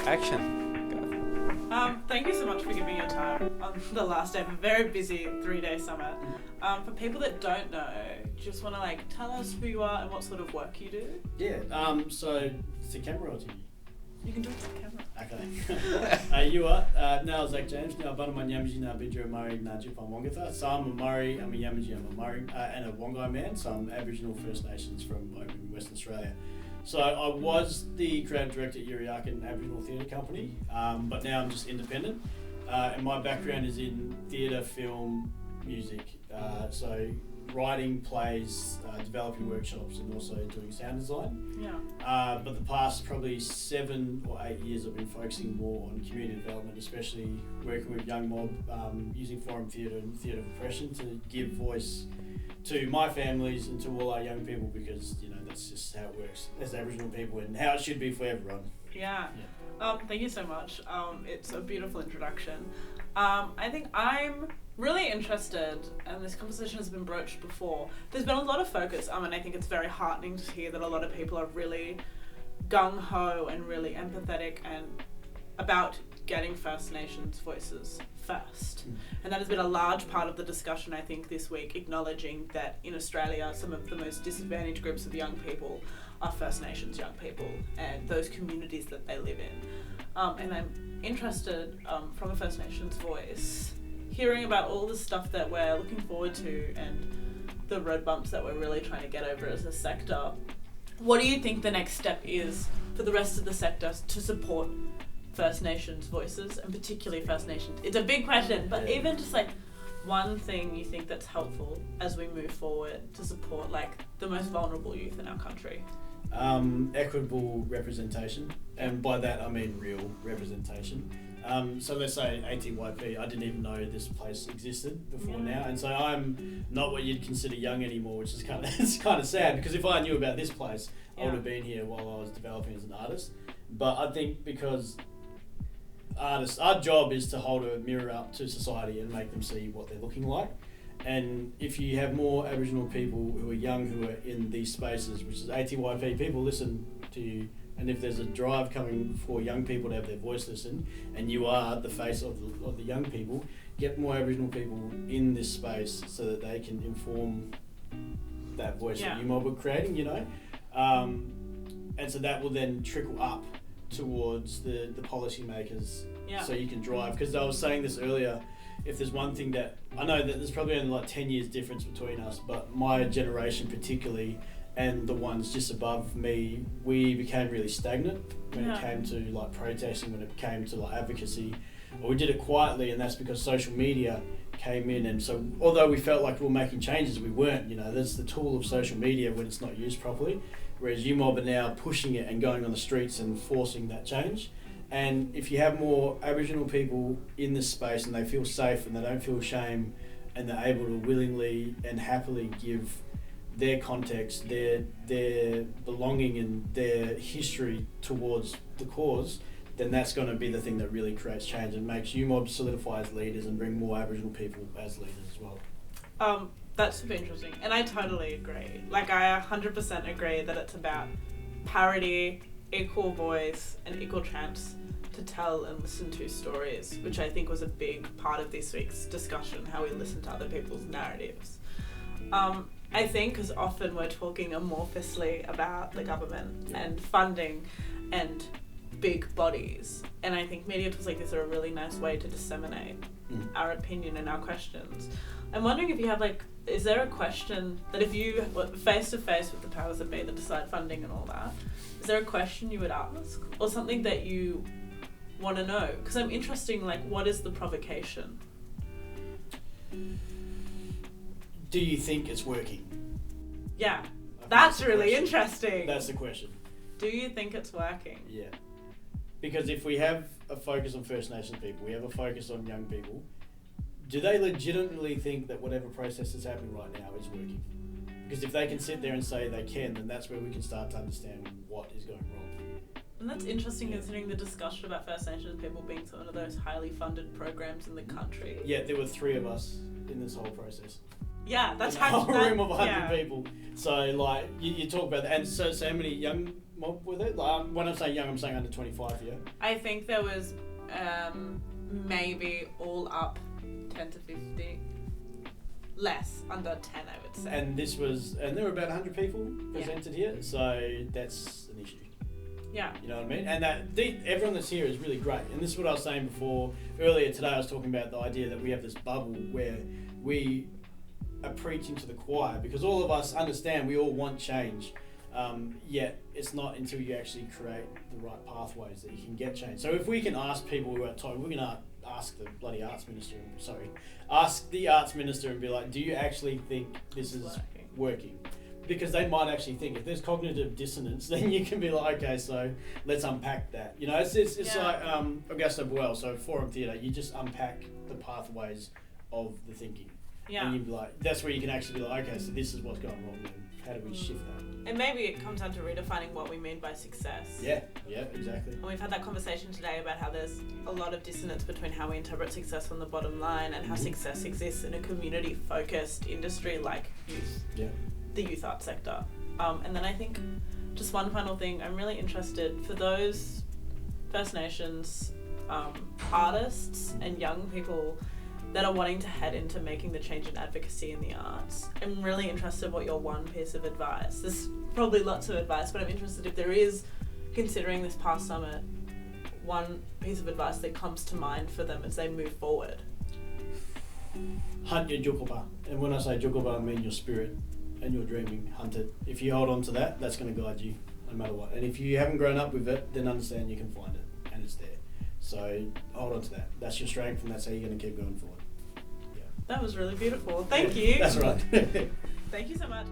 Action. Thank you so much for giving me your time on the last day of a very busy 3-day summit. For people that don't know, just want to tell us who you are and what sort of work you do? Yeah, so it's the camera or TV? You can do it to the camera. Okay. You are. Now Zach James. Now Bana my Yamatji na Bidra Murray na Jipan Wongatha. So I'm a Murray, I'm a Yamatji, I'm a Murray, and a Wongai man. So I'm Aboriginal First Nations from over in Western Australia. So I was the creative director at Yirra Yaakin Theatre Company, but now I'm just independent. And my background is in theatre, film, music. So writing plays, developing workshops, and also doing sound design. Yeah. But the past probably 7 or 8 years I've been focusing more on community development, especially working with young mob, using forum theatre and theatre of oppression to give voice to my families and to all our young people, because that's just how it works as Aboriginal people and how it should be for everyone. Yeah. Thank you so much. It's a beautiful introduction. I think I'm really interested, and this conversation has been broached before. There's been a lot of focus, and I think it's very heartening to hear that a lot of people are really gung-ho and really empathetic and about getting First Nations voices first. And that has been a large part of the discussion, I think, this week, acknowledging that in Australia, some of the most disadvantaged groups of young people are First Nations young people and those communities that they live in. And I'm interested, from a First Nations voice, hearing about all the stuff that we're looking forward to and the road bumps that we're really trying to get over as a sector. What do you think the next step is for the rest of the sector to support First Nations voices, and particularly First Nations? It's a big question, but even just one thing you think that's helpful as we move forward to support the most vulnerable youth in our country? Equitable representation, and by that I mean real representation. So let's say ATYP, I didn't even know this place existed before now, and so I'm not what you'd consider young anymore, which is it's kind of sad, because if I knew about this place, I would have been here while I was developing as an artist. But I think because artists, our job is to hold a mirror up to society and make them see what they're looking like. And if you have more Aboriginal people who are young, who are in these spaces, which is ATYP, people listen to you. And if there's a drive coming for young people to have their voice listened, and you are the face of the young people, get more Aboriginal people in this space so that they can inform that voice that you mob are creating, and so that will then trickle up towards the policy makers, so you can drive. Because I was saying this earlier, if there's one thing that I know, that there's probably only 10 years difference between us, but my generation particularly and the ones just above me, we became really stagnant when it came to protesting, when it came to advocacy. Or we did it quietly, and that's because social media came in, and so although we felt like we were making changes, we weren't. There's the tool of social media when it's not used properly, whereas UMob are now pushing it and going on the streets and forcing that change. And if you have more Aboriginal people in this space and they feel safe and they don't feel shame, and they're able to willingly and happily give their context, their belonging and their history towards the cause, then that's going to be the thing that really creates change and makes UMob solidify as leaders and bring more Aboriginal people as leaders as well. That's super interesting, and I totally agree. I 100% agree that it's about parity, equal voice, and equal chance to tell and listen to stories, which I think was a big part of this week's discussion, how we listen to other people's narratives. I think because often we're talking amorphously about the government and funding and big bodies, and I think media tools like this are a really nice way to disseminate our opinion and our questions. I'm wondering if you have is there a question that if you were face to face with the powers that be that decide funding and all that, is there a question you would ask or something that you want to know? Because I'm interested in what is the provocation? Do you think it's working? Yeah, that's really interesting. That's the question. Do you think it's working? Yeah. Because if we have a focus on First Nations people, we have a focus on young people, do they legitimately think that whatever process is happening right now is working? Because if they can sit there and say they can, then that's where we can start to understand what is going wrong. And that's interesting considering the discussion about First Nations people being one of those highly funded programs in the country. Yeah, there were 3 of us in this whole process. Yeah, that's a whole that, room of 100 people. So like you talk about that, and so how many young mob were there? Like, when I'm saying young, I'm saying under 25. Yeah. I think there was maybe all up 10 to 50. Less, under 10, I would say. And there were about 100 people presented here, so that's an issue. Yeah. You know what I mean? And everyone that's here is really great. And this is what I was saying before. Earlier today I was talking about the idea that we have this bubble where we are preaching to the choir, because all of us understand we all want change, yet it's not until you actually create the right pathways that you can get change. So if we can ask people who are told, we're going to ask the bloody arts minister, ask the arts minister and be like, do you actually think this is working? Because they might actually think if there's cognitive dissonance, then you can be like, okay, so let's unpack that. You know, it's like Augusto Boal, so Forum Theatre, you just unpack the pathways of the thinking. Yeah. And you'd be like, that's where you can actually be like, okay, so this is what's going wrong, and how do we shift that? And maybe it comes down to redefining what we mean by success. Yeah, exactly. And we've had that conversation today about how there's a lot of dissonance between how we interpret success on the bottom line and how success exists in a community-focused industry like youth. Yeah. The youth art sector. And then I think just one final thing, I'm really interested for those First Nations artists and young people that are wanting to head into making the change in advocacy in the arts. I'm really interested what your one piece of advice, there's probably lots of advice, but I'm interested if there is, considering this past summit, one piece of advice that comes to mind for them as they move forward. Hunt your jukuba. And when I say jukuba, I mean your spirit and your dreaming. Hunt it. If you hold on to that, that's going to guide you no matter what. And if you haven't grown up with it, then understand you can find it and it's there. So hold on to that. That's your strength, and that's how you're going to keep going forward. Yeah. That was really beautiful. Thank you. That's right. Thank you so much.